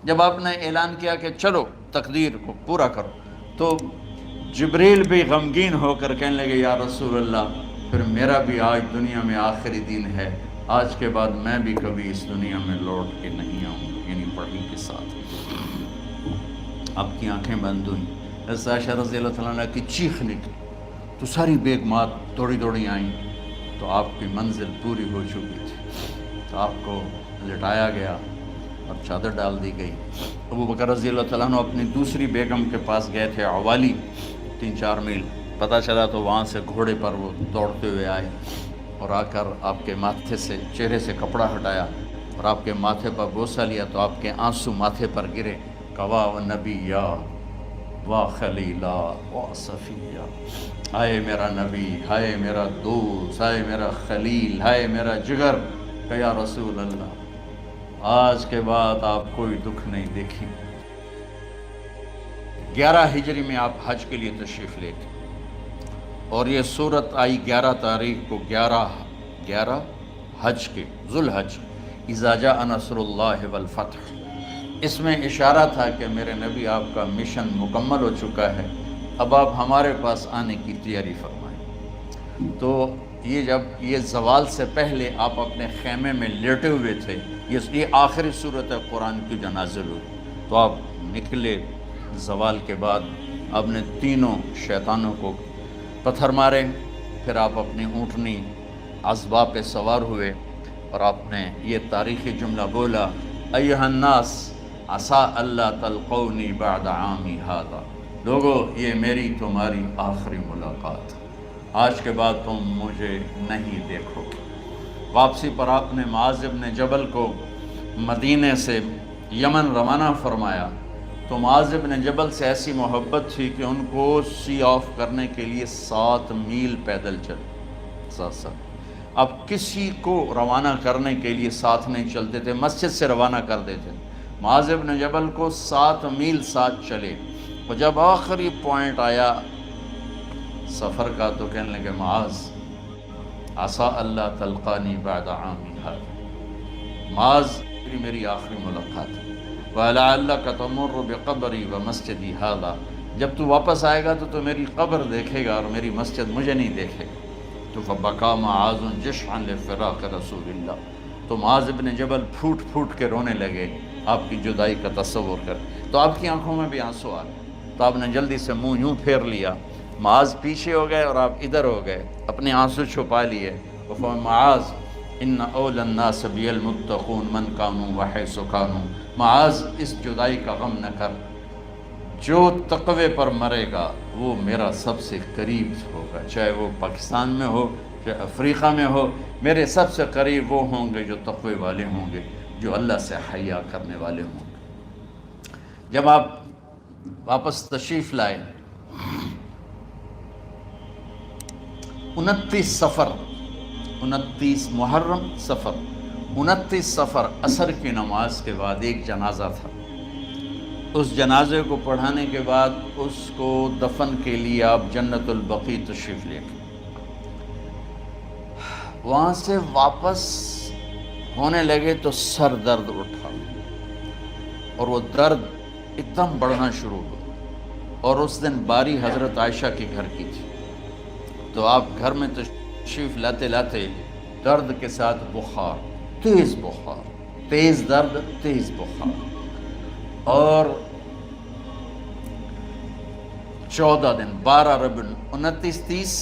جب آپ نے اعلان کیا کہ چلو تقدیر کو پورا کرو، تو جبریل بھی غمگین ہو کر کہنے لگے یا رسول اللہ پھر میرا بھی آج دنیا میں آخری دن ہے، آج کے بعد میں بھی کبھی اس دنیا میں لوٹ کے نہیں آؤں گا، یعنی پڑھی کے ساتھ۔ آپ کی آنکھیں بند ہوئیں، حضرت عائشہ رضی اللہ تعالیٰ عنہ کی چیخ نکلی تو ساری بیگمات دوڑی دوڑی آئیں، تو آپ کی منزل پوری ہو چکی تھی، تو آپ کو لٹایا گیا اور چادر ڈال دی گئی۔ ابو بکر رضی اللہ تعالیٰ عنہ اپنی دوسری بیگم کے پاس گئے تھے عوالی، 3-4 میل، پتہ چلا تو وہاں سے گھوڑے پر وہ دوڑتے ہوئے آئے اور آ کر آپ کے ماتھے سے، چہرے سے کپڑا ہٹایا اور آپ کے ماتھے پر بوسہ لیا تو آپ کے آنسو ماتھے پر گرے۔ کوا و نبیّا و خلیلا و صفیہ، ہائے میرا نبی، ہائے میرا دوست، ہائے میرا خلیل، ہائے میرا جگر، کہ یا رسول اللہ آج کے بعد آپ کوئی دکھ نہیں دیکھیں۔ 11 ہجری میں آپ حج کے لیے تشریف لے گئے اور یہ صورت آئی 11 تاریخ کو، 11 حج کے، ذوالحج، اذا جاء نصر اللہ والفتح۔ اس میں اشارہ تھا کہ میرے نبی آپ کا مشن مکمل ہو چکا ہے، اب آپ ہمارے پاس آنے کی تیاری فرمائیں۔ تو یہ جب یہ زوال سے پہلے آپ اپنے خیمے میں لیٹے ہوئے تھے، یہ آخری صورت قرآن کی جو نازل ہوئی، تو آپ نکلے زوال کے بعد، آپ نے تینوں شیطانوں کو پتھر مارے، پھر آپ اپنی اونٹنی عذبہ پہ سوار ہوئے اور آپ نے یہ تاریخی جملہ بولا، ایھا الناس عسیٰ اللہ تلقونی بعد عامی ھذا، لوگو یہ میری تمہاری آخری ملاقات، آج کے بعد تم مجھے نہیں دیکھو گے۔ واپسی پر آپ نے معاذ بن جبل کو مدینے سے یمن روانہ فرمایا، تو معاذ بن جبل سے ایسی محبت تھی کہ ان کو سی آف کرنے کے لیے 7 میل پیدل چلے، 7۔ اب کسی کو روانہ کرنے کے لیے ساتھ نہیں چلتے تھے، مسجد سے روانہ کر دیتے، معاذ بن جبل کو 7 میل ساتھ چلے، اور جب آخری پوائنٹ آیا سفر کا تو کہنے لگے معاذ عسیٰ اللہ تلقانی بعد عامی ھذا، معاذ میری آخری ملاقات ہے، وَلَعَلَّكَ تَمُرُّ بِقَبْرِي وَمَسْجِدِي ھذا، جب تو واپس آئے گا تو میری قبر دیکھے گا اور میری مسجد مجھے نہیں دیکھے گا۔ تو فَبَكَىٰ مُعَاذٌ جِشْعًا لِفِرَاقِ رسول اللہ، تو معاذ بن جبل پھوٹ پھوٹ کے رونے لگے آپ کی جدائی کا تصور کر، تو آپ کی آنکھوں میں بھی آنسو آ گئے، تو آپ نے جلدی سے منہ یوں پھیر لیا، معاذ پیچھے ہو گئے اور آپ ادھر ہو گئے، اپنے آنسو چھپا لیے، معاذ ان اول الناس بی المتقون من کانوا وحیث کانوا، معاذ اس جدائی کا غم نہ کر، جو تقوی پر مرے گا وہ میرا سب سے قریب ہوگا، چاہے وہ پاکستان میں ہو چاہے افریقہ میں ہو، میرے سب سے قریب وہ ہوں گے جو تقوی والے ہوں گے، جو اللہ سے حیا کرنے والے ہوں گے۔ جب آپ واپس تشریف لائے، 29 صفر، 29 محرم صفر، 29 صفر عصر کی نماز کے بعد ایک جنازہ تھا، اس جنازے کو پڑھانے کے بعد اس کو دفن کے لیے آپ جنت البقیع تشریف لے گئے۔ وہاں سے واپس ہونے لگے تو سر درد اٹھا اور وہ درد ایک دم بڑھنا شروع ہوا، اور اس دن باری حضرت عائشہ کے گھر کی تھی، تو آپ گھر میں تشریف لاتے لاتے درد کے ساتھ بخار، تیز بخار، تیز درد، تیز بخار، اور 14 دن، 12 ربیع 29 30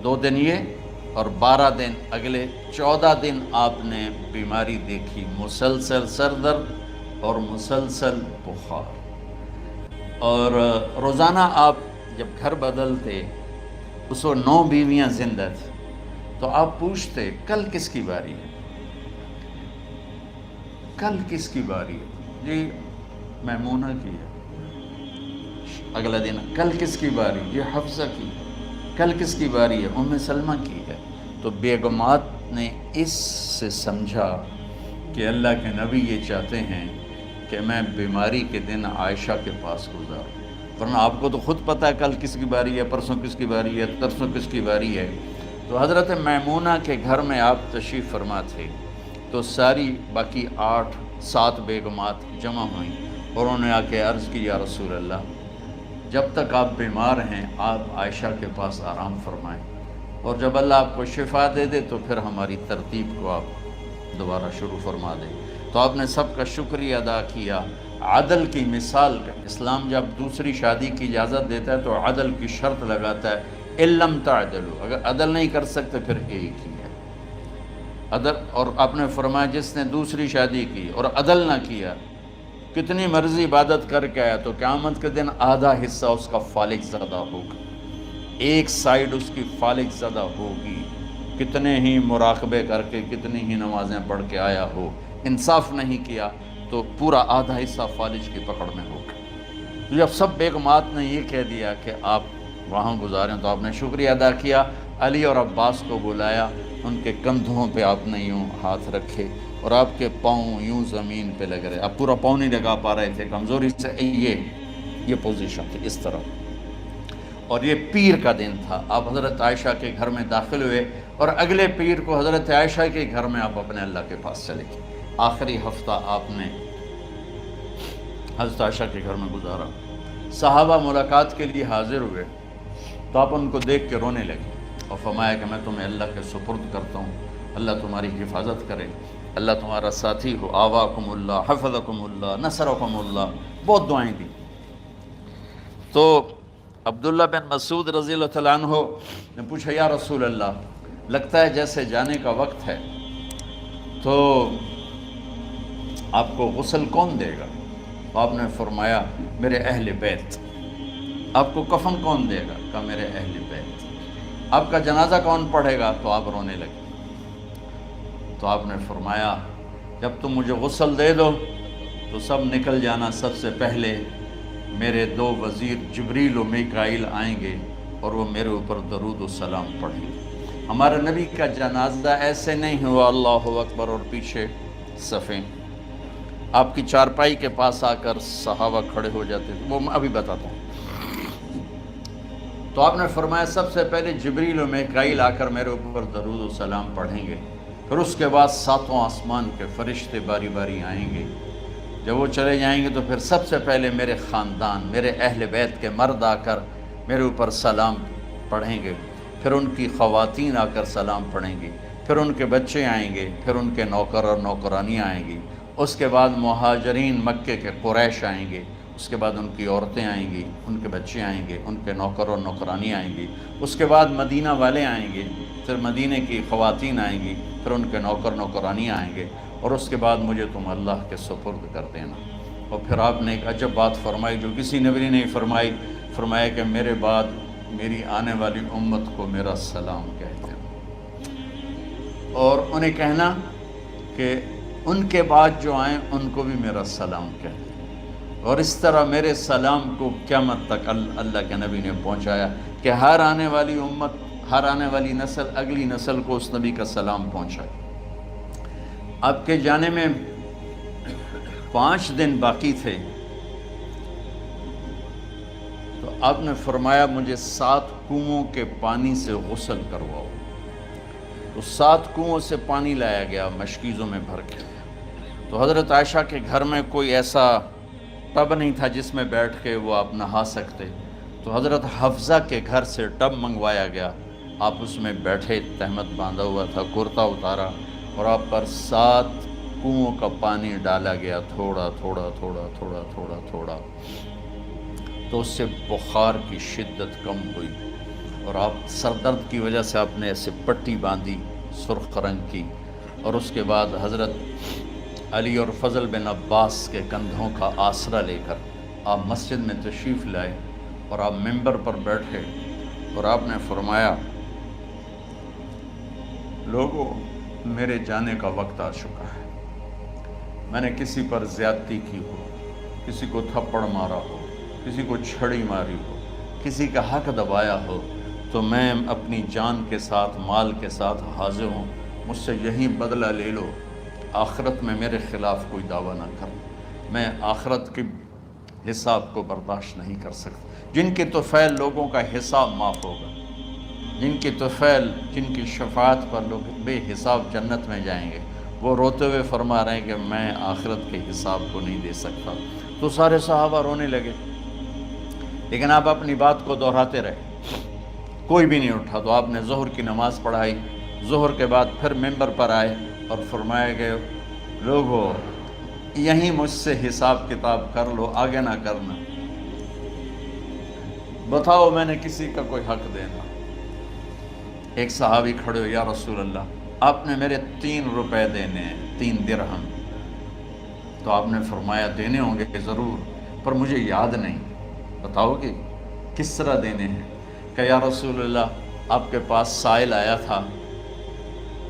2 دن یہ اور 12 دن اگلے 14 دن آپ نے بیماری دیکھی، مسلسل سر درد اور مسلسل بخار، اور روزانہ آپ جب گھر بدلتے اس وقت 9 بیویاں زندہ تھیں، تو آپ پوچھتے کل کس کی باری ہے، کل کس کی باری ہے، جی میمونہ کی ہے، اگلا دن کل کس کی باری، یہ حفصہ کی، کل کس کی باری ہے، ام سلمہ کی ہے۔ تو بیگمات نے اس سے سمجھا کہ اللہ کے نبی یہ چاہتے ہیں کہ میں بیماری کے دن عائشہ کے پاس گزاروں، ورنہ آپ کو تو خود پتہ ہے کل کس کی باری ہے، پرسوں کس کی باری ہے، ترسوں کس کی باری ہے۔ تو حضرت میمونہ کے گھر میں آپ تشریف فرما تھے، تو ساری باقی 8 7 بیگمات جمع ہوئیں اور انہوں نے آ کے عرض کی یا رسول اللہ جب تک آپ بیمار ہیں آپ عائشہ کے پاس آرام فرمائیں، اور جب اللہ آپ کو شفا دے دے تو پھر ہماری ترتیب کو آپ دوبارہ شروع فرما دیں۔ تو آپ نے سب کا شکریہ ادا کیا۔ عدل کی مثال کا اسلام جب دوسری شادی کی اجازت دیتا ہے تو عدل کی شرط لگاتا ہے علم تعدلوا، اگر عدل نہیں کر سکتے پھر ایک ہی ہے عدل۔ اور آپ نے فرمایا جس نے دوسری شادی کی اور عدل نہ کیا، کتنی مرضی عبادت کر کے آیا تو قیامت کے دن آدھا حصہ اس کا فالج زدہ ہوگا، ایک سائیڈ اس کی فالج زدہ ہوگی، کتنے ہی مراقبے کر کے کتنی ہی نمازیں پڑھ کے آیا ہو، انصاف نہیں کیا تو پورا آدھا حصہ فالج کی پکڑ میں ہوگا۔ جب سب بیگمات نے یہ کہہ دیا کہ آپ وہاں گزاریں تو آپ نے شکریہ ادا کیا، علی اور عباس کو بلایا، ان کے کندھوں پہ آپ نے یوں ہاتھ رکھے اور آپ کے پاؤں یوں زمین پہ لگ رہے، آپ پورا پاؤں نہیں لگا پا رہے تھے کمزوری سے، یہ پوزیشن تھی اس طرح۔ اور یہ پیر کا دن تھا، آپ حضرت عائشہ کے گھر میں داخل ہوئے اور اگلے پیر کو حضرت عائشہ کے گھر میں آپ اپنے اللہ کے پاس چلے گئے۔ آخری ہفتہ آپ نے حضرت عائشہ کے گھر میں گزارا۔ صحابہ ملاقات کے لیے حاضر ہوئے تو آپ ان کو دیکھ کے رونے لگے اور فرمایا کہ میں تمہیں اللہ کے سپرد کرتا ہوں، اللہ تمہاری حفاظت کرے، اللہ تمہارا ساتھی ہو، آواکم اللہ، حفظکم اللہ، نصرکم اللہ، بہت دعائیں دی۔ تو عبداللہ بن مسعود رضی اللہ تعالیٰ عنہ نے پوچھا یا رسول اللہ لگتا ہے جیسے جانے کا وقت ہے، تو آپ کو غسل کون دے گا؟ آپ نے فرمایا میرے اہل بیت۔ آپ کو کفن کون دے گا؟ کہا میرے اہل بیت۔ آپ کا جنازہ کون پڑھے گا؟ تو آپ رونے لگے۔ تو آپ نے فرمایا جب تم مجھے غسل دے دو تو سب نکل جانا، سب سے پہلے میرے 2 وزیر جبریل و میکائیل آئیں گے اور وہ میرے اوپر درود و سلام پڑھیں گے۔ ہمارے نبی کا جنازہ ایسے نہیں ہوا اللہ اکبر اور پیچھے صفیں، آپ کی چارپائی کے پاس آ کر صحابہ کھڑے ہو جاتے تھے، وہ میں ابھی بتاتا ہوں۔ تو آپ نے فرمایا سب سے پہلے جبریل و میکائیل آ کر میرے اوپر درود و سلام پڑھیں گے، پھر اس کے بعد 7 آسمان کے فرشتے باری باری آئیں گے۔ جب وہ چلے جائیں گے تو پھر سب سے پہلے میرے خاندان، میرے اہل بیت کے مرد آ کر میرے اوپر سلام پڑھیں گے، پھر ان کی خواتین آ کر سلام پڑھیں گی، پھر ان کے بچے آئیں گے، پھر ان کے نوکر اور نوکرانیاں آئیں گی، اس کے بعد مہاجرین مکے کے قریش آئیں گے، اس کے بعد ان کی عورتیں آئیں گی، ان کے بچے آئیں گے، ان کے نوکر اور نوکرانی آئیں گی، اس کے بعد مدینہ والے آئیں گے، پھر مدینہ کی خواتین آئیں گی، پھر ان کے نوکر نوکرانی آئیں گے، اور اس کے بعد مجھے تم اللہ کے سپرد کر دینا۔ اور پھر آپ نے ایک عجب بات فرمائی جو کسی نبی نے نہیں فرمائی، فرمایا کہ میرے بعد میری آنے والی امت کو میرا سلام کہہ دینا، اور انہیں کہنا کہ ان کے بعد جو آئیں ان کو بھی میرا سلام کہہ دیں۔ اور اس طرح میرے سلام کو قیامت تک اللہ کے نبی نے پہنچایا کہ ہر آنے والی امت، ہر آنے والی نسل اگلی نسل کو اس نبی کا سلام پہنچائے۔ آپ کے جانے میں 5 دن باقی تھے تو آپ نے فرمایا مجھے 7 کنوؤں کے پانی سے غسل کرواؤ۔ تو 7 کنوؤں سے پانی لایا گیا مشکیزوں میں بھر کے۔ تو حضرت عائشہ کے گھر میں کوئی ایسا ٹب نہیں تھا جس میں بیٹھ کے وہ آپ نہا سکتے، تو حضرت حفصہ کے گھر سے ٹب منگوایا گیا، آپ اس میں بیٹھے، تہمت باندھا ہوا تھا، کرتا اتارا، اور آپ پر 7 کنوؤں کا پانی ڈالا گیا، تھوڑا تھوڑا تھوڑا تھوڑا تھوڑا تھوڑا، تو اس سے بخار کی شدت کم ہوئی، اور آپ سر درد کی وجہ سے آپ نے ایسے پٹی باندھی سرخ رنگ کی، اور اس کے بعد حضرت علی اور فضل بن عباس کے کندھوں کا آسرا لے کر آپ مسجد میں تشریف لائے اور آپ ممبر پر بیٹھے، اور آپ نے فرمایا لوگوں میرے جانے کا وقت آ چکا ہے، میں نے کسی پر زیادتی کی ہو، کسی کو تھپڑ مارا ہو، کسی کو چھڑی ماری ہو، کسی کا حق دبایا ہو، تو میں اپنی جان کے ساتھ، مال کے ساتھ حاضر ہوں، مجھ سے یہیں بدلہ لے لو، آخرت میں میرے خلاف کوئی دعویٰ نہ کر، میں آخرت کے حساب کو برداشت نہیں کر سکتا۔ جن کے طفیل لوگوں کا حساب معاف ہوگا، جن کے طفیل، جن کی شفاعت پر لوگ بے حساب جنت میں جائیں گے، وہ روتے ہوئے فرما رہے ہیں کہ میں آخرت کے حساب کو نہیں دے سکتا۔ تو سارے صحابہ رونے لگے، لیکن آپ اپنی بات کو دہراتے رہے، کوئی بھی نہیں اٹھا۔ تو آپ نے ظہر کی نماز پڑھائی، ظہر کے بعد پھر ممبر پر آئے اور فرمایا کہ لوگو یہیں مجھ سے حساب کتاب کر لو، آگے نہ کرنا، بتاؤ میں نے کسی کا کوئی حق دینا۔ ایک صحابی کھڑے ہو، یا رسول اللہ آپ نے میرے 3 روپے دینے ہیں، 3 درہم۔ تو آپ نے فرمایا دینے ہوں گے ضرور، پر مجھے یاد نہیں، بتاؤ کہ کس طرح دینے ہیں؟ کہ یا رسول اللہ آپ کے پاس سائل آیا تھا،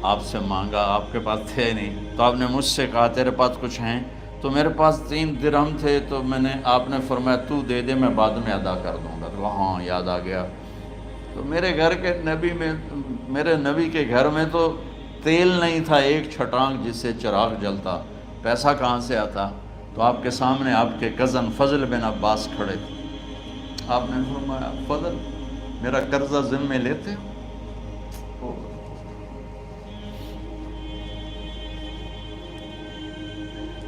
آپ سے مانگا، آپ کے پاس تھے نہیں، تو آپ نے مجھ سے کہا تیرے پاس کچھ ہیں؟ تو میرے پاس 3 درہم تھے، تو آپ نے فرمایا تو دے دے، میں بعد میں ادا کر دوں گا۔ تو ہاں یاد آ گیا۔ تو میرے گھر کے میرے نبی کے گھر میں تو تیل نہیں تھا ایک چھٹانگ جس سے چراغ جلتا، پیسہ کہاں سے آتا؟ تو آپ کے سامنے آپ کے کزن فضل بن عباس کھڑے تھے، آپ نے فرمایا فضل میرا قرضہ ذمے لیتے ہو؟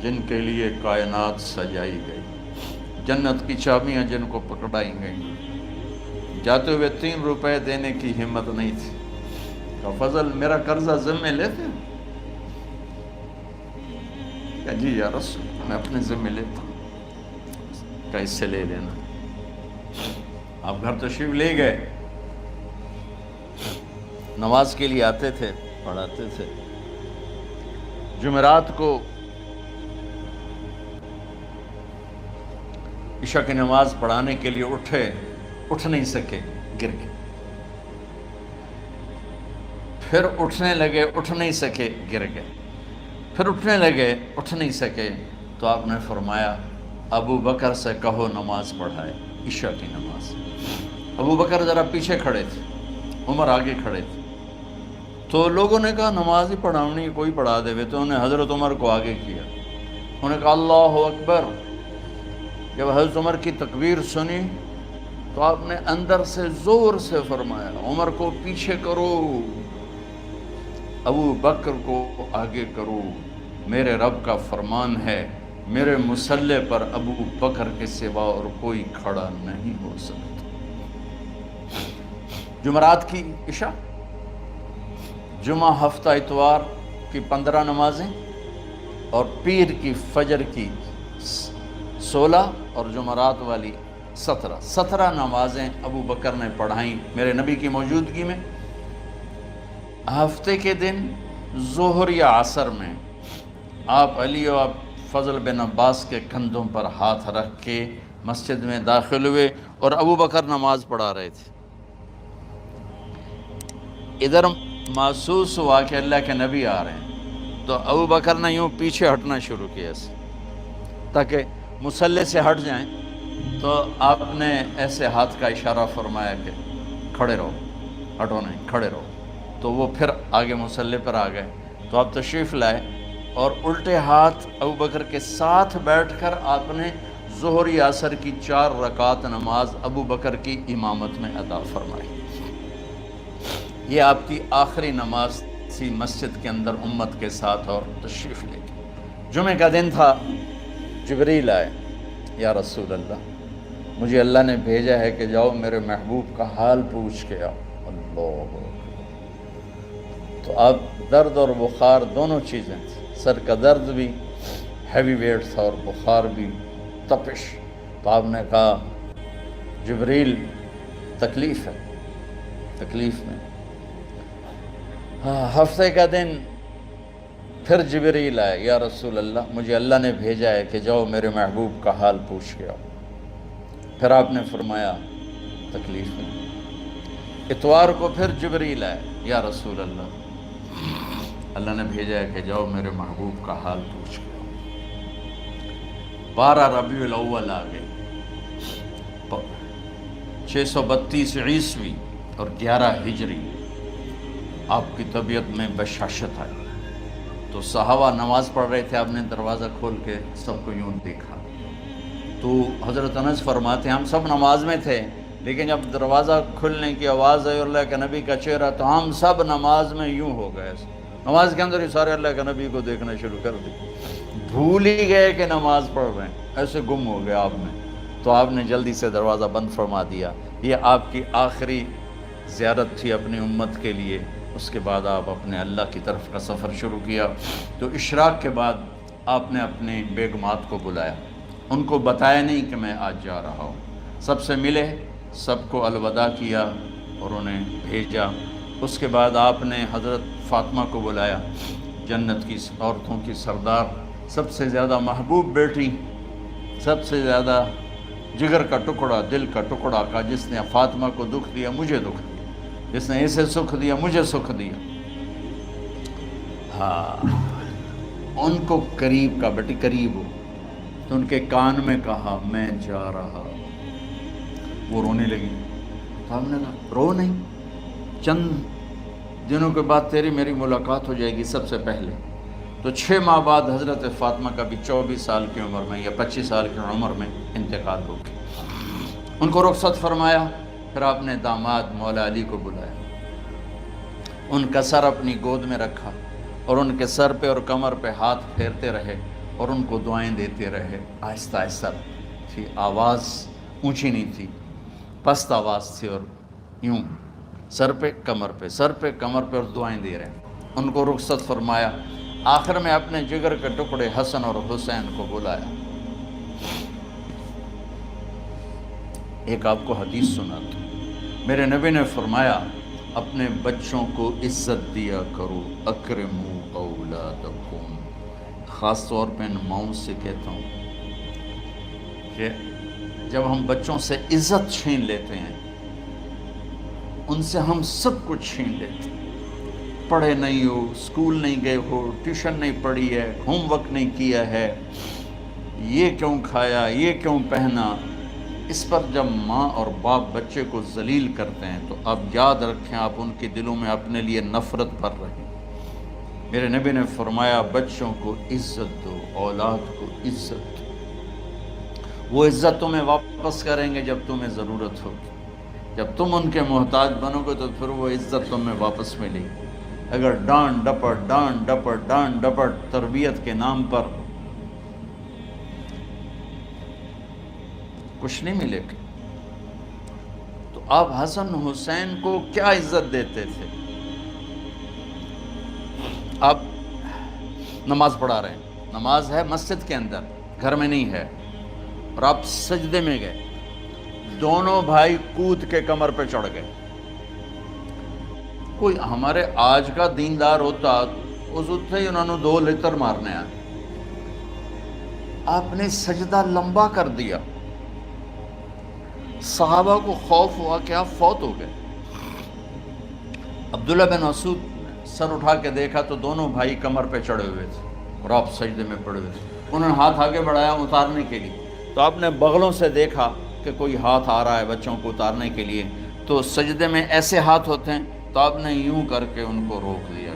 جن کے لیے کائنات سجائی گئی، جنت کی چابیاں جن کو پکڑائی گئیں، جاتے ہوئے 3 روپے دینے کی ہمت نہیں تھی۔ کہ فضل میرا قرضہ ذمے لیتے ہو؟ کہ جی یا رسول میں اپنے ذمے لیتا ہوں۔ کہ اس سے لے لینا۔ آپ گھر تشریف لے گئے، نماز کے لیے آتے تھے، پڑھاتے تھے۔ جمعرات کو عشاء کی نماز پڑھانے کے لیے اٹھ نہیں سکے، گر گئے، پھر اٹھنے لگے، اٹھ نہیں سکے، گر گئے، پھر اٹھنے لگے، اٹھ نہیں سکے۔ تو آپ نے فرمایا ابو بکر سے کہو نماز پڑھائے، عشاء کی نماز۔ ابو بکر ذرا پیچھے کھڑے تھے، عمر آگے کھڑے تھے۔ تو لوگوں نے کہا نماز ہی پڑھاونی، کوئی پڑھا دے۔ تو انہوں نے حضرت عمر کو آگے کیا، انہوں نے کہا اللہ اکبر۔ جب حضرت عمر کی تکبیر سنی تو آپ نے اندر سے زور سے فرمایا عمر کو پیچھے کرو، ابو بکر کو آگے کرو، میرے رب کا فرمان ہے میرے مصلی پر ابو بکر کے سوا اور کوئی کھڑا نہیں ہو سکتا۔ جمعرات کی عشاء، جمعہ ہفتہ اتوار کی 15 نمازیں اور پیر کی فجر کی 16 اور جمعرات والی 17 نمازیں ابو بکر نے پڑھائیں میرے نبی کی موجودگی میں۔ ہفتے کے دن ظہر یا عصر میں آپ علی و فضل بن عباس کے کندھوں پر ہاتھ رکھ کے مسجد میں داخل ہوئے اور ابو بکر نماز پڑھا رہے تھے۔ ادھر محسوس ہوا کہ اللہ کے نبی آ رہے ہیں، تو ابو بکر نے یوں پیچھے ہٹنا شروع کیا تاکہ مصلی سے ہٹ جائیں۔ تو آپ نے ایسے ہاتھ کا اشارہ فرمایا کہ کھڑے رہو، ہٹو نہیں، کھڑے رہو۔ تو وہ پھر آگے مصلی پر آ گئے۔ تو آپ تشریف لائے اور الٹے ہاتھ ابو بکر کے ساتھ بیٹھ کر آپ نے ظہر یا عصر کی 4 رکعت نماز ابو بکر کی امامت میں ادا فرمائی۔ یہ آپ کی آخری نماز تھی مسجد کے اندر امت کے ساتھ اور تشریف لے کے۔ جمعہ کا دن تھا، جبریل آئے، یا رسول اللہ مجھے اللہ نے بھیجا ہے کہ جاؤ میرے محبوب کا حال پوچھ کے آؤ۔ اللہ، تو اب درد اور بخار دونوں چیزیں تھیں، سر کا درد بھی ہیوی ویٹ تھا اور بخار بھی، تپش۔ تو آپ نے کہا جبریل تکلیف ہے، تکلیف میں۔ ہفتے کا دن پھر جبریل آئے، یا رسول اللہ مجھے اللہ نے بھیجا ہے کہ جاؤ میرے محبوب کا حال پوچھ کے آؤ۔ پھر آپ نے فرمایا تکلیف میں۔ اتوار کو پھر جبریل آئے، یا رسول اللہ اللہ نے بھیجا ہے کہ جاؤ میرے محبوب کا حال پوچھ کے آؤ۔ 12 ربیع الاول آ گئے، 632 عیسوی اور 11 ہجری۔ آپ کی طبیعت میں بشاشت آئی۔ تو صحابہ نماز پڑھ رہے تھے، آپ نے دروازہ کھول کے سب کو یوں دیکھا۔ تو حضرت انس فرماتے ہیں ہم سب نماز میں تھے، لیکن جب دروازہ کھلنے کی آواز آئی اور اللہ کے نبی کا چہرہ، تو ہم سب نماز میں یوں ہو گئے، نماز کے اندر ہی سارے اللہ کے نبی کو دیکھنا شروع کر دی، بھول ہی گئے کہ نماز پڑھ رہے ہیں، ایسے گم ہو گئے آپ میں. تو آپ نے جلدی سے دروازہ بند فرما دیا. یہ آپ کی آخری زیارت تھی اپنی امت کے لیے. اس کے بعد آپ اپنے اللہ کی طرف کا سفر شروع کیا. تو اشراق کے بعد آپ نے اپنے بیگمات کو بلایا، ان کو بتایا نہیں کہ میں آج جا رہا ہوں، سب سے ملے، سب کو الوداع کیا اور انہیں بھیجا. اس کے بعد آپ نے حضرت فاطمہ کو بلایا، جنت کی عورتوں کی سردار، سب سے زیادہ محبوب بیٹی، سب سے زیادہ جگر کا ٹکڑا، دل کا ٹکڑا کا، جس نے فاطمہ کو دکھ دیا مجھے دکھ دیا، جس نے اسے سکھ دیا مجھے سکھ دیا. ہاں، ان کو قریب کا، بیٹی قریب ہو. تو ان کے کان میں کہا میں جا رہا. وہ رونے لگی. تو ہم نے کہا رو نہیں، چند دنوں کے بعد تیری میری ملاقات ہو جائے گی سب سے پہلے. تو 6 ماہ بعد حضرت فاطمہ کا بھی 24 سال کی عمر میں یا 25 سال کی عمر میں انتقال ہو گیا. ان کو رخصت فرمایا. پھر آپ نے داماد مولا علی کو بلایا، ان کا سر اپنی گود میں رکھا اور ان کے سر پہ اور کمر پہ ہاتھ پھیرتے رہے اور ان کو دعائیں دیتے رہے. آہستہ آہستہ تھی، آواز اونچی نہیں تھی، پست آواز تھی، اور یوں سر پہ کمر پہ، سر پہ کمر پہ، اور دعائیں دے رہے. ان کو رخصت فرمایا. آخر میں اپنے جگر کے ٹکڑے حسن اور حسین کو بلایا. ایک آپ کو حدیث سناتا ہوں. میرے نبی نے فرمایا اپنے بچوں کو عزت دیا کرو، اکرموا اولادکم. خاص طور پہ ان ماؤں سے کہتا ہوں کہ جب ہم بچوں سے عزت چھین لیتے ہیں، ان سے ہم سب کچھ چھین لیتے ہیں. پڑھے نہیں ہو، اسکول نہیں گئے ہو، ٹیوشن نہیں پڑھی ہے، ہوم ورک نہیں کیا ہے، یہ کیوں کھایا، یہ کیوں پہنا. اس پر جب ماں اور باپ بچے کو ذلیل کرتے ہیں تو آپ یاد رکھیں آپ ان کے دلوں میں اپنے لیے نفرت بھر رہے ہیں. میرے نبی نے فرمایا بچوں کو عزت دو، اولاد کو عزت دو. وہ عزت تمہیں واپس کریں گے جب تمہیں ضرورت ہوگی. جب تم ان کے محتاج بنو گے تو پھر وہ عزت تمہیں واپس ملے گی. اگر ڈانٹ ڈپٹ ڈانٹ ڈپٹ ڈانٹ ڈپٹ تربیت کے نام پر کچھ نہیں ملے گا. تو آپ حسن حسین کو کیا عزت دیتے تھے؟ آپ نماز پڑھا رہے ہیں، نماز ہے مسجد کے اندر، گھر میں نہیں ہے، اور آپ سجدے میں گئے، دونوں بھائی کود کے کمر پہ چڑھ گئے. کوئی ہمارے آج کا دیندار ہوتا اس سے ہی انہوں نے 2 لتر مارنے آئے. آپ نے سجدہ لمبا کر دیا. صحابہ کو خوف ہوا کہ آپ فوت ہو گئے. عبداللہ بن مسعود سر اٹھا کے دیکھا تو دونوں بھائی کمر پہ چڑھے ہوئے تھے اور آپ سجدے میں پڑے ہوئے تھے. انہوں نے ہاتھ آگے بڑھایا اتارنے کے لیے، تو آپ نے بغلوں سے دیکھا کہ کوئی ہاتھ آ رہا ہے بچوں کو اتارنے کے لیے. تو سجدے میں ایسے ہاتھ ہوتے ہیں، تو آپ نے یوں کر کے ان کو روک دیا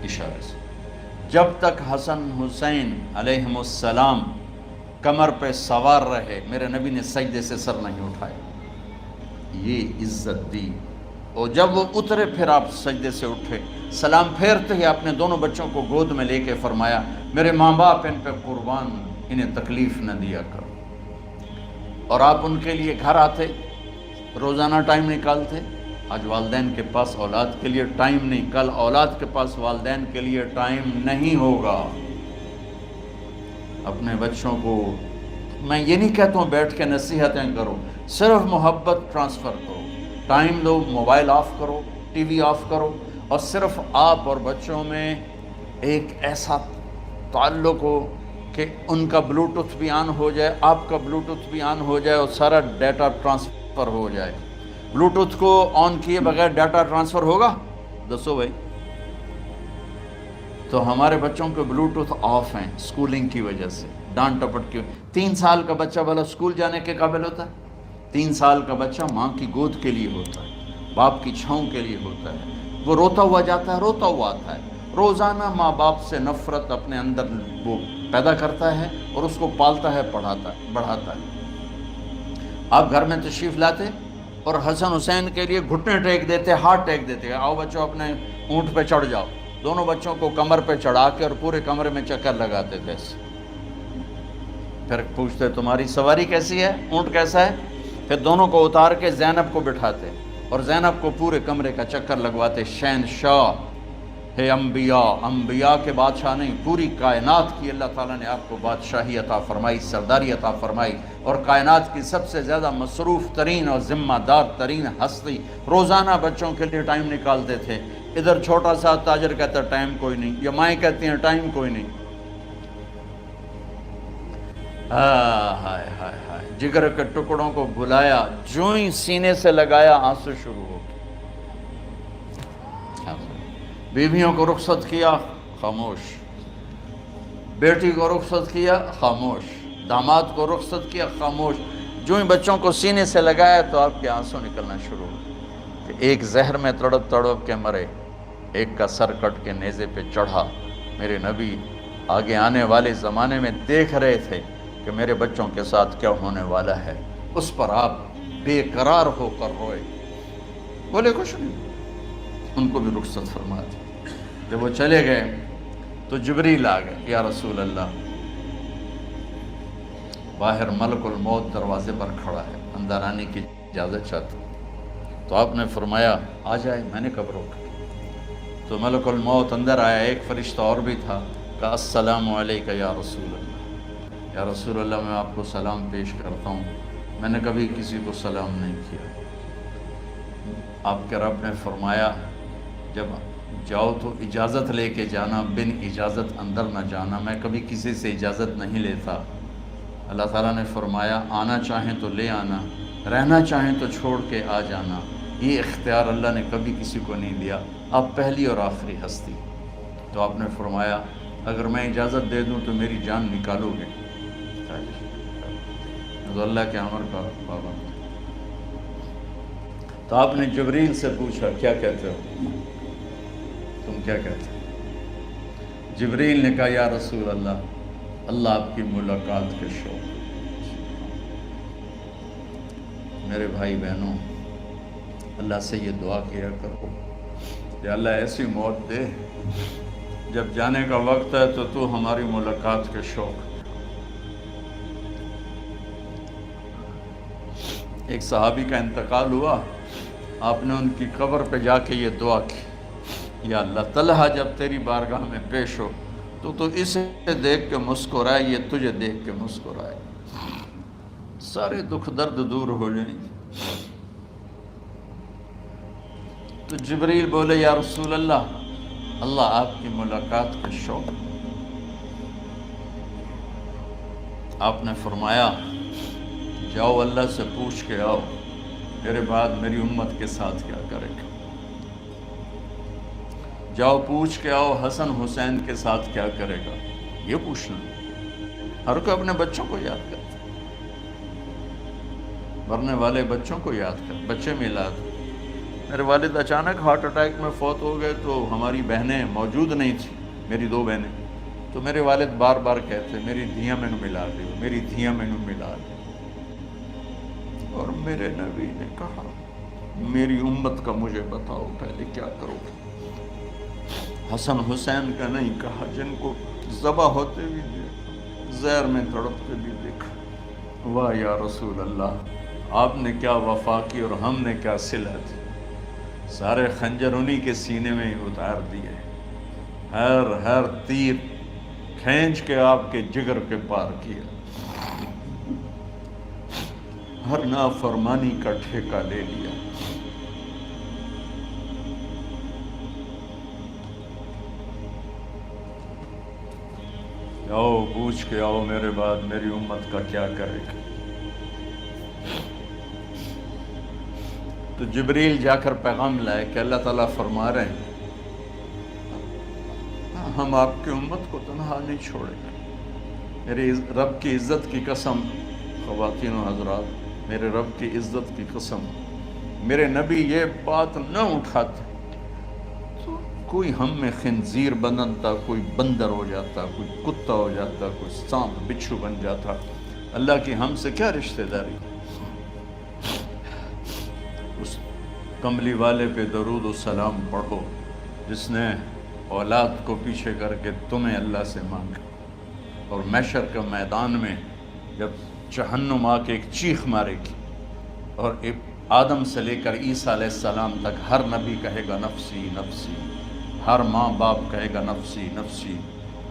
اشارے سے. جب تک حسن حسین علیہم السلام کمر پہ سوار رہے میرے نبی نے سجدے سے سر نہیں اٹھایا. یہ عزت دی. اور جب وہ اترے پھر آپ سجدے سے اٹھے، سلام پھیرتے ہی اپنے دونوں بچوں کو گود میں لے کے فرمایا میرے ماں باپ ان پہ قربان، انہیں تکلیف نہ دیا کرو. اور آپ ان کے لیے گھر آتے، روزانہ ٹائم نکالتے. آج والدین کے پاس اولاد کے لیے ٹائم نہیں، کل اولاد کے پاس والدین کے لیے ٹائم نہیں ہوگا. اپنے بچوں کو میں یہ نہیں کہتا ہوں بیٹھ کے نصیحتیں کرو، صرف محبت ٹرانسفر کرو، ٹائم دو، موبائل آف کرو، ٹی وی آف کرو، اور صرف آپ اور بچوں میں ایک ایسا تعلق ہو کہ ان کا بلوٹوتھ بھی آن ہو جائے، آپ کا بلوٹوتھ بھی آن ہو جائے، اور سارا ڈیٹا ٹرانسفر ہو جائے. بلوٹوتھ کو آن کیے بغیر ڈیٹا ٹرانسفر ہوگا؟ دسو بھائی. تو ہمارے بچوں کے بلوٹوتھ آف ہیں سکولنگ کی وجہ سے، ڈانٹ ٹپٹ کی. 3 سال کا بچہ بھلا سکول جانے کے قابل ہوتا ہے؟ 3 سال کا بچہ ماں کی گود کے لیے ہوتا ہے، باپ کی چھاؤں کے لیے ہوتا ہے. وہ روتا ہوا جاتا ہے، روتا ہوا آتا ہے. روزانہ ماں باپ سے نفرت اپنے اندر وہ پیدا کرتا ہے اور اس کو پالتا ہے، پڑھاتا ہے، بڑھاتا ہے. آپ گھر میں تشریف لاتے، اور حسن حسین کے لیے گھٹنے ٹیک دیتے، ہاتھ ٹیک دیتے، آؤ بچوں اپنے اونٹ پہ چڑھ جاؤ. دونوں بچوں کو کمر پہ چڑھا کے اور پورے کمرے میں چکر لگاتے تھے. پھر پوچھتے تمہاری سواری کیسی ہے، اونٹ کیسا ہے؟ پھر دونوں کو اتار کے زینب کو بٹھاتے اور زینب کو پورے کمرے کا چکر لگواتے. شہنشاہ ہے انبیاء، انبیاء کے بادشاہ نہیں، پوری کائنات کی اللہ تعالیٰ نے آپ کو بادشاہی عطا فرمائی، سرداری عطا فرمائی، اور کائنات کی سب سے زیادہ مصروف ترین اور ذمہ دار ترین ہستی روزانہ بچوں کے لیے ٹائم نکالتے تھے. ادھر چھوٹا سا تاجر کہتا ہے ٹائم کوئی نہیں، یا مائیں کہتی ہیں ٹائم کوئی نہیں. ہائے ہائے ہائے، جگر کے ٹکڑوں کو بلایا، جو ہی سینے سے لگایا آنسو شروع ہو گئے. بیویوں کو رخصت کیا، خاموش. بیٹی کو رخصت کیا، خاموش. داماد کو رخصت کیا، خاموش. جو ہی بچوں کو سینے سے لگایا تو آپ کے آنسو نکلنا شروع ہو. کہ ایک زہر میں تڑپ تڑپ کے مرے، ایک کا سر کٹ کے نیزے پہ چڑھا. میرے نبی آگے آنے والے زمانے میں دیکھ رہے تھے کہ میرے بچوں کے ساتھ کیا ہونے والا ہے. اس پر آپ بے قرار ہو کر روئے، بولے کچھ نہیں. ان کو بھی رخصت فرما دی. جب وہ چلے گئے تو جبریل آ گئے. یا رسول اللہ، باہر ملک الموت دروازے پر کھڑا ہے، اندر آنے کی اجازت چاہتا ہوں. تو آپ نے فرمایا آ جائے. میں نے کب روکا؟ تو ملک الموت اندر آیا. ایک فرشتہ اور بھی تھا. کہا السلام علیکہ یا رسول اللہ. یا رسول اللہ، میں آپ کو سلام پیش کرتا ہوں، میں نے کبھی کسی کو سلام نہیں کیا. آپ کے رب نے فرمایا جب جاؤ تو اجازت لے کے جانا، بن اجازت اندر نہ جانا. میں کبھی کسی سے اجازت نہیں لیتا. اللہ تعالیٰ نے فرمایا آنا چاہیں تو لے آنا، رہنا چاہیں تو چھوڑ کے آ جانا. یہ اختیار اللہ نے کبھی کسی کو نہیں دیا. آپ پہلی اور آخری ہستی. تو آپ نے فرمایا اگر میں اجازت دے دوں تو میری جان نکالو گے؟ تو اللہ کے امر کا پابند. تو آپ نے جبریل سے پوچھا کیا کہتے ہو، تم کیا کہتے ہو؟ جبریل نے کہا یا رسول اللہ، اللہ آپ کی ملاقات کے شوق. میرے بھائی بہنوں، اللہ سے یہ دعا کیا کرو کہ اللہ ایسی موت دے جب جانے کا وقت ہے تو ہماری ملاقات کے شوق. ایک صحابی کا انتقال ہوا، آپ نے ان کی قبر پہ جا کے یہ دعا کی، یا اللہ طلحہ جب تیری بارگاہ میں پیش ہو تو اسے دیکھ کے مسکرائے، یہ تجھے دیکھ کے مسکرائے، سارے دکھ درد دور ہو جائیں. تو جبریل بولے یا رسول اللہ، اللہ آپ کی ملاقات کا شوق. آپ نے فرمایا جاؤ اللہ سے پوچھ کے آؤ میرے بعد میری امت کے ساتھ کیا کرے گا. جاؤ پوچھ کے آؤ حسن حسین کے ساتھ کیا کرے گا. یہ پوچھنا. ہر کوئی اپنے بچوں کو یاد کرتا، مرنے والے بچوں کو یاد کر. بچے میلاد، میرے والد اچانک ہارٹ اٹیک میں فوت ہو گئے تو ہماری بہنیں موجود نہیں تھیں، میری 2 بہنیں. تو میرے والد بار بار کہتے میری دھیاں میں ملا دے، میری دھیاں میں ملا دے. اور میرے نبی نے کہا میری امت کا مجھے بتاؤ پہلے کیا کرو. حسن حسین کا نہیں کہا، جن کو ذبح ہوتے بھی دیکھا، زہر میں تڑپتے بھی دیکھا. واہ یا رسول اللہ، آپ نے کیا وفا کی اور ہم نے کیا صلہ دی. سارے خنجر انہی کے سینے میں ہی اتار دیے، ہر تیر کھینچ کے آپ کے جگر کے پار کیا، ہر نافرمانی کا ٹھیکہ لے لیا. آؤ پوچھ کے آؤ میرے بعد میری امت کا کیا کرے گا. تو جبریل جا کر پیغام لائے کہ اللہ تعالیٰ فرما رہے ہیں ہم آپ کی امت کو تنہا نہیں چھوڑیں گے. میرے رب کی عزت کی قسم، خواتین و حضرات، میرے رب کی عزت کی قسم، میرے نبی یہ بات نہ اٹھاتے تو کوئی ہم میں خنزیر بنتا، کوئی بندر ہو جاتا، کوئی کتا ہو جاتا، کوئی سانپ بچھو بن جاتا. اللہ کی ہم سے کیا رشتہ داری. کملی والے پہ درود و سلام پڑھو جس نے اولاد کو پیچھے کر کے تمہیں اللہ سے مانگا، اور محشر کے میدان میں جب جہنم آ کے ایک چیخ مارے گی اور آدم سے لے کر عیسیٰ علیہ السلام تک ہر نبی کہے گا نفسی نفسی، ہر ماں باپ کہے گا نفسی نفسی،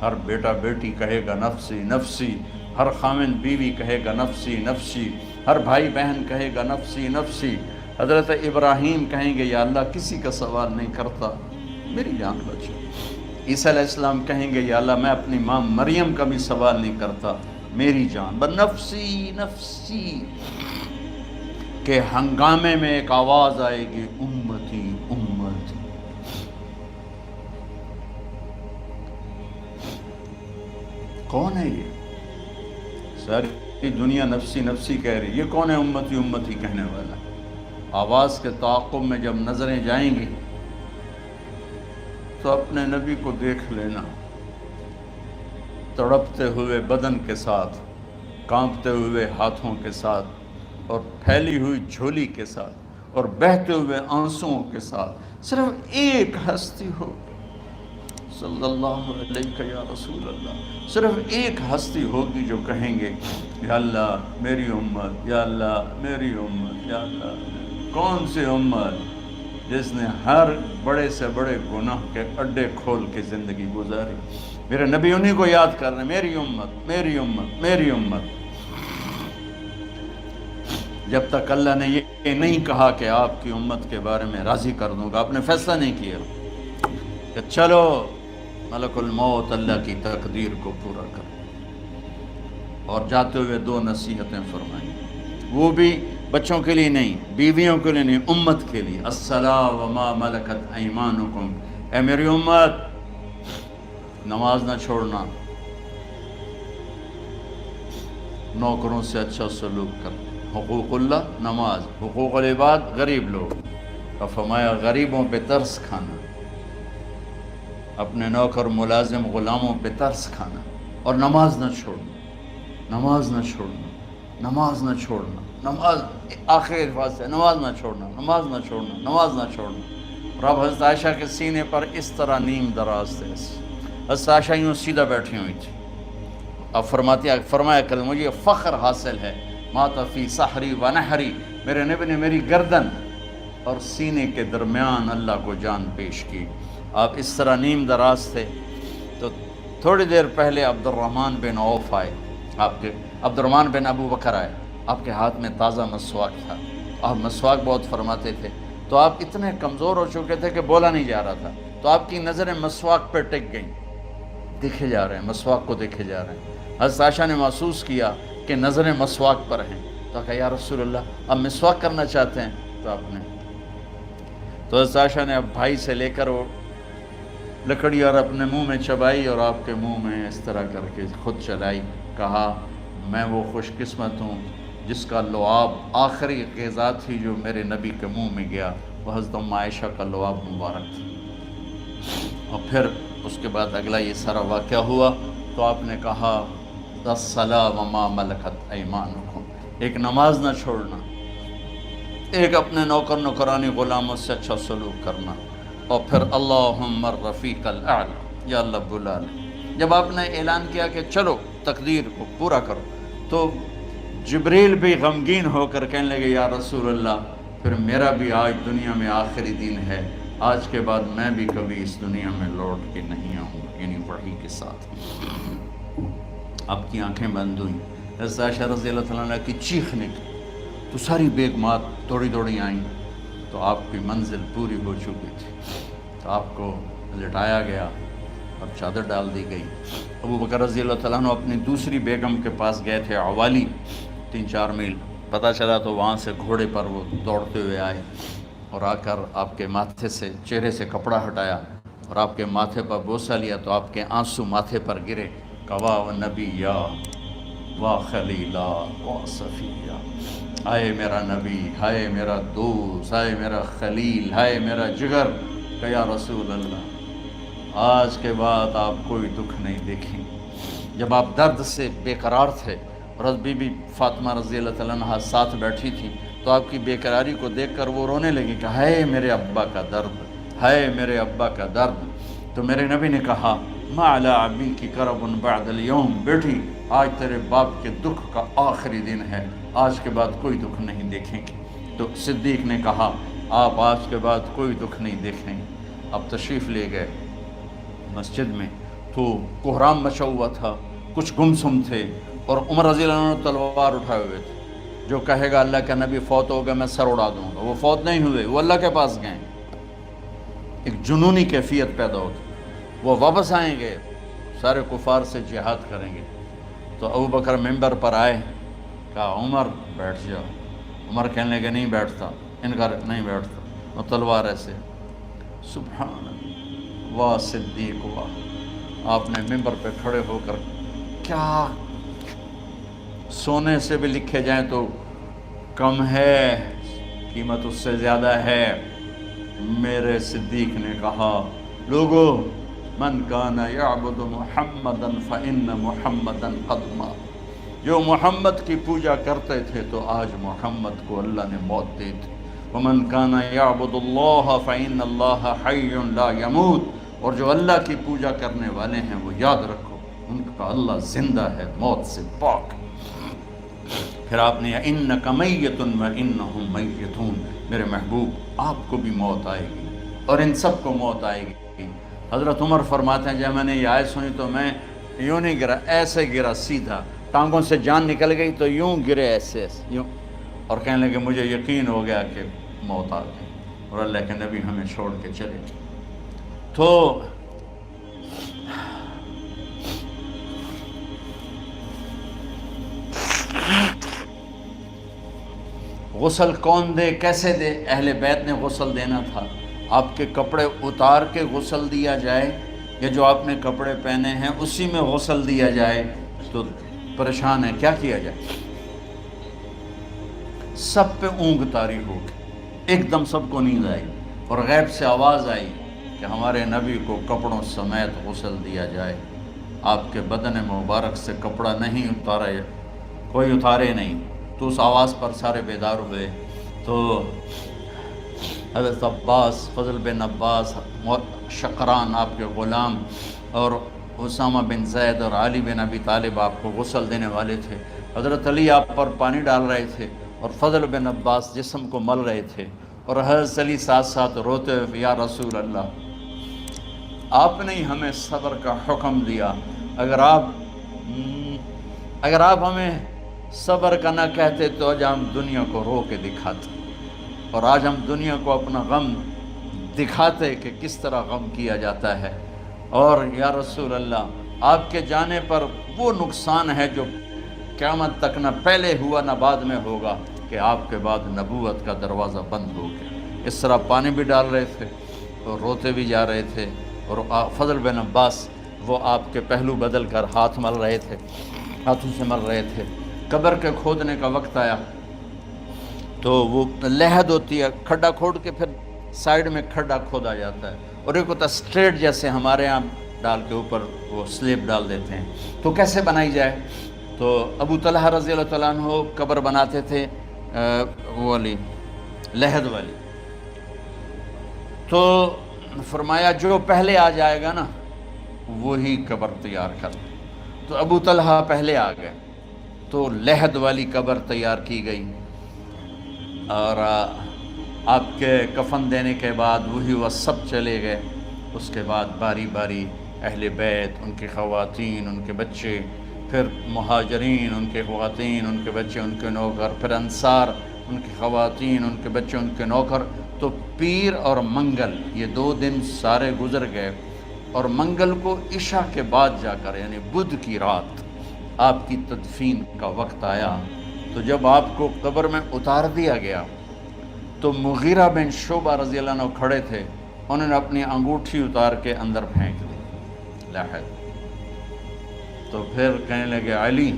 ہر بیٹا بیٹی کہے گا نفسی نفسی، ہر خامن بیوی کہے گا نفسی نفسی، ہر بھائی بہن کہے گا نفسی نفسی۔ حضرت ابراہیم کہیں گے یا اللہ کسی کا سوال نہیں کرتا، میری جان بچو۔ عیسیٰ علیہ السلام کہیں گے یا اللہ میں اپنی ماں مریم کا بھی سوال نہیں کرتا، میری جان بس نفسی نفسی کے ہنگامے میں ایک آواز آئے گی امتی امتی۔ کون ہے یہ؟ ساری دنیا نفسی نفسی کہہ رہی، یہ کون ہے امتی امتی کہنے والا؟ آواز کے تعاقب میں جب نظریں جائیں گی تو اپنے نبی کو دیکھ لینا، تڑپتے ہوئے بدن کے ساتھ، کانپتے ہوئے ہاتھوں کے ساتھ، اور پھیلی ہوئی جھولی کے ساتھ، اور بہتے ہوئے آنسوؤں کے ساتھ صرف ایک ہستی ہو، صلی اللہ علیہ یا رسول اللہ، صرف ایک ہستی ہوگی جو کہیں گے یا اللہ میری امت، یا اللہ میری امت، یا اللہ۔ کون سی امت؟ جس نے ہر بڑے سے بڑے گناہ کے اڈے کھول کے زندگی گزاری۔ میرے نبی انہی کو یاد کر رہے ہیں، میری امت میری امت میری امت۔ جب تک اللہ نے یہ نہیں کہا کہ آپ کی امت کے بارے میں راضی کر دوں گا، آپ نے فیصلہ نہیں کیا کہ چلو ملک الموت اللہ کی تقدیر کو پورا کر، اور جاتے ہوئے دو نصیحتیں فرمائیں، وہ بھی بچوں کے لیے نہیں، بیویوں کے لیے نہیں، امت کے لیے۔ الصلاۃ وما ملکت ایمانکم، اے میری امت نماز نہ چھوڑنا، نوکروں سے اچھا سلوک کر، حقوق اللہ نماز، حقوق العباد غریب لوگ، اور فرمایا غریبوں پہ ترس کھانا، اپنے نوکر ملازم غلاموں پہ ترس کھانا، اور نماز نہ چھوڑنا، نماز نہ چھوڑنا، نماز نہ چھوڑنا، نماز آخر الفاظ سے نماز نہ چھوڑنا، نماز نہ چھوڑنا، نماز نہ چھوڑنا۔ اور اب حضرت عائشہ کے سینے پر اس طرح نیم دراز تھے، حضرت عائشہ یوں سیدھا بیٹھی ہوئی تھی، اب فرمایا کریں مجھے فخر حاصل ہے، مات فی سحری و نحری، میرے نبی نے میری گردن اور سینے کے درمیان اللہ کو جان پیش کی۔ آپ اس طرح نیم دراز تھے تو تھوڑی دیر پہلے عبد الرحمن بن عوف آئے، عبد الرحمن بن ابو بکر آئے، آپ کے ہاتھ میں تازہ مسواک تھا، آپ مسواک بہت فرماتے تھے، تو آپ اتنے کمزور ہو چکے تھے کہ بولا نہیں جا رہا تھا، تو آپ کی نظریں مسواک پہ ٹک گئیں، دیکھے جا رہے ہیں، مسواک کو دیکھے جا رہے ہیں۔ حضرت عائشہ نے محسوس کیا کہ نظریں مسواک پر ہیں، تو کہا یا رسول اللہ اب مسواک کرنا چاہتے ہیں، تو آپ نے تو حضرت عائشہ نے اب بھائی سے لے کر وہ لکڑی اور اپنے منہ میں چبائی، اور آپ کے منہ میں اس طرح کر کے خود چلائی، کہا میں وہ خوش قسمت ہوں جس کا لعاب آخری غذا تھی جو میرے نبی کے منہ میں گیا، وہ حضرت ام عائشہ کا لعاب مبارک تھا۔ اور پھر اس کے بعد اگلا یہ سارا واقعہ ہوا، تو آپ نے کہا الصلاۃ وما ملکت ایمانکم، ایک نماز نہ چھوڑنا، ایک اپنے نوکر نوکرانی غلاموں سے اچھا سلوک کرنا، اور پھر اللہم الرفیق الاعلی، یا اللہ بلا لے۔ جب آپ نے اعلان کیا کہ چلو تقدیر کو پورا کرو، تو جبریل بھی غمگین ہو کر کہنے لگے یا رسول اللہ پھر میرا بھی آج دنیا میں آخری دن ہے، آج کے بعد میں بھی کبھی اس دنیا میں لوٹ کے نہیں آؤں گا، یعنی وحی کے ساتھ۔ آپ کی آنکھیں بند ہوئیں، حضرت عائشہ رضی اللہ تعالیٰ عنہ کی چیخ نکلی، تو ساری بیگمات دوڑی آئیں، تو آپ کی منزل پوری ہو چکی تھی، تو آپ کو لٹایا گیا اور چادر ڈال دی گئی۔ ابو بکر رضی اللہ تعالیٰ عنہ اپنی دوسری بیگم کے پاس گئے تھے، عوالی، 3-4 میل، پتہ چلا تو وہاں سے گھوڑے پر وہ دوڑتے ہوئے آئے، اور آ کر آپ کے ماتھے سے چہرے سے کپڑا ہٹایا اور آپ کے ماتھے پر بوسہ لیا، تو آپ کے آنسو ماتھے پر گرے، کہا و نبیّا و خلیلا و صفیہ، ہائے میرا نبی، ہائے میرا دوست، ہائے میرا خلیل، ہائے میرا جگر، کہ یا رسول اللہ آج کے بعد آپ کوئی دکھ نہیں دیکھیں۔ جب آپ درد سے بے قرار تھے اور بی بی فاطمہ رضی اللہ تعالیٰ عنہ ساتھ بیٹھی تھی، تو آپ کی بیقراری کو دیکھ کر وہ رونے لگی کہ ہائے میرے ابا کا درد، ہائے میرے ابا کا درد۔ تو میرے نبی نے کہا ما علی ابی کی کرب بعد اليوم، بیٹی آج تیرے باپ کے دکھ کا آخری دن ہے، آج کے بعد کوئی دکھ نہیں دیکھیں گے۔ تو صدیق نے کہا آپ آج کے بعد کوئی دکھ نہیں دیکھیں گے۔ اب تشریف لے گئے مسجد میں، تو کوہرام مچا ہوا تھا، کچھ گمسم تھے، اور عمر رضی اللہ عنہ تلوار اٹھائے ہوئے تھے۔ جو کہے گا اللہ کا نبی فوت ہو گیا میں سر اڑا دوں گا، وہ فوت نہیں ہوئے، وہ اللہ کے پاس گئے۔ ایک جنونی کیفیت پیدا ہوتی، وہ واپس آئیں گے، سارے کفار سے جہاد کریں گے۔ تو ابو بکر ممبر پر آئے، کہا عمر بیٹھ جاؤ۔ عمر کہنے لگے نہیں بیٹھتا، انکار نہیں بیٹھتا، اور تلوار ایسے۔ سبحان اللہ، واہ صدیق واہ۔ آپ نے ممبر پہ کھڑے ہو کر کیا، سونے سے بھی لکھے جائیں تو کم ہے، قیمت اس سے زیادہ ہے۔ میرے صدیق نے کہا لوگو من کان یعبد محمدا فإن محمدا قد مات، جو محمد کی پوجا کرتے تھے تو آج محمد کو اللہ نے موت دی تھی۔ ومن کان یعبد اللہ فإن اللہ حی لا یموت، اور جو اللہ کی پوجا کرنے والے ہیں وہ یاد رکھو ان کا اللہ زندہ ہے، موت سے پاک۔ پھر آپ نے انک میت وانہم میتون، میرے محبوب آپ کو بھی موت آئے گی اور ان سب کو موت آئے گی۔ حضرت عمر فرماتے ہیں جب میں نے یہ آیت سنی تو میں یوں نہیں گرا، ایسے گرا سیدھا، ٹانگوں سے جان نکل گئی تو یوں گرے ایسے یوں، اور کہنے لگے مجھے یقین ہو گیا کہ موت آ گئی اور اللہ کے نبی ہمیں چھوڑ کے چلے گئے۔ تو غسل کون دے، کیسے دے؟ اہل بیت نے غسل دینا تھا۔ آپ کے کپڑے اتار کے غسل دیا جائے یا جو آپ نے کپڑے پہنے ہیں اسی میں غسل دیا جائے؟ تو پریشان ہے، کیا کیا جائے؟ سب پہ اونگ طاری ہو گئی، ایک دم سب کو نیند آئی اور غیب سے آواز آئی کہ ہمارے نبی کو کپڑوں سمیت غسل دیا جائے۔ آپ کے بدن مبارک سے کپڑا نہیں اتارے، کوئی اتارے نہیں۔ تو اس آواز پر سارے بیدار ہوئے۔ تو حضرت عباس، فضل بن عباس، شقران آپ کے غلام، اور اسامہ بن زید اور علی بن ابی طالب آپ کو غسل دینے والے تھے۔ حضرت علی آپ پر پانی ڈال رہے تھے اور فضل بن عباس جسم کو مل رہے تھے، اور حضرت علی ساتھ ساتھ روتے ہوئے یا رسول اللہ آپ نے ہی ہمیں صبر کا حکم دیا، اگر آپ ہمیں صبر کا نہ کہتے تو آج ہم دنیا کو رو کے دکھاتے، اور آج ہم دنیا کو اپنا غم دکھاتے کہ کس طرح غم کیا جاتا ہے۔ اور یا رسول اللہ آپ کے جانے پر وہ نقصان ہے جو قیامت تک نہ پہلے ہوا نہ بعد میں ہوگا، کہ آپ کے بعد نبوت کا دروازہ بند ہو گیا۔ اس طرح پانی بھی ڈال رہے تھے اور روتے بھی جا رہے تھے، اور فضل بن عباس وہ آپ کے پہلو بدل کر ہاتھ مل رہے تھے، ہاتھوں سے مل رہے تھے۔ قبر کے کھودنے کا وقت آیا تو وہ لحد ہوتی ہے، کھڈا کھود کے پھر سائیڈ میں کھڈا کھودا جاتا ہے، اور ایک ہوتا اسٹریٹ جیسے ہمارے ہاں ڈال کے اوپر وہ سلیب ڈال دیتے ہیں۔ تو کیسے بنائی جائے؟ تو ابو طلحہ رضی اللہ تعالیٰ عنہ قبر بناتے تھے وہ والی لحد والی، تو فرمایا جو پہلے آ جائے گا نا وہی قبر تیار کر۔ تو ابو طلحہ پہلے آ گئے تو لحد والی قبر تیار کی گئی، اور آپ کے کفن دینے کے بعد وہی وہ سب چلے گئے۔ اس کے بعد باری باری اہل بیت، ان کی خواتین، ان کے بچے، پھر مہاجرین، ان کے خواتین، ان کے بچے، ان کے نوکر، پھر انصار، ان کی خواتین، ان کے بچے، ان کے نوکر۔ تو پیر اور منگل یہ 2 دن سارے گزر گئے، اور منگل کو عشاء کے بعد جا کر یعنی بدھ کی رات آپ کی تدفین کا وقت آیا۔ تو جب آپ کو قبر میں اتار دیا گیا تو مغیرہ بن شعبہ رضی اللہ عنہ کھڑے تھے، انہوں نے اپنی انگوٹھی اتار کے اندر پھینک دی لحد۔ تو پھر کہنے لگے علی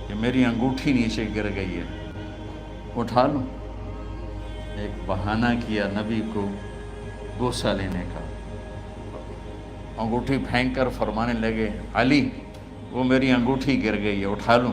کہ میری انگوٹھی نیچے گر گئی ہے، اٹھا لوں؟ ایک بہانہ کیا نبی کو بوسہ لینے کا، انگوٹھی پھینک کر فرمانے لگے علی وہ میری انگوٹھی گر گئی ہے، اٹھا لوں؟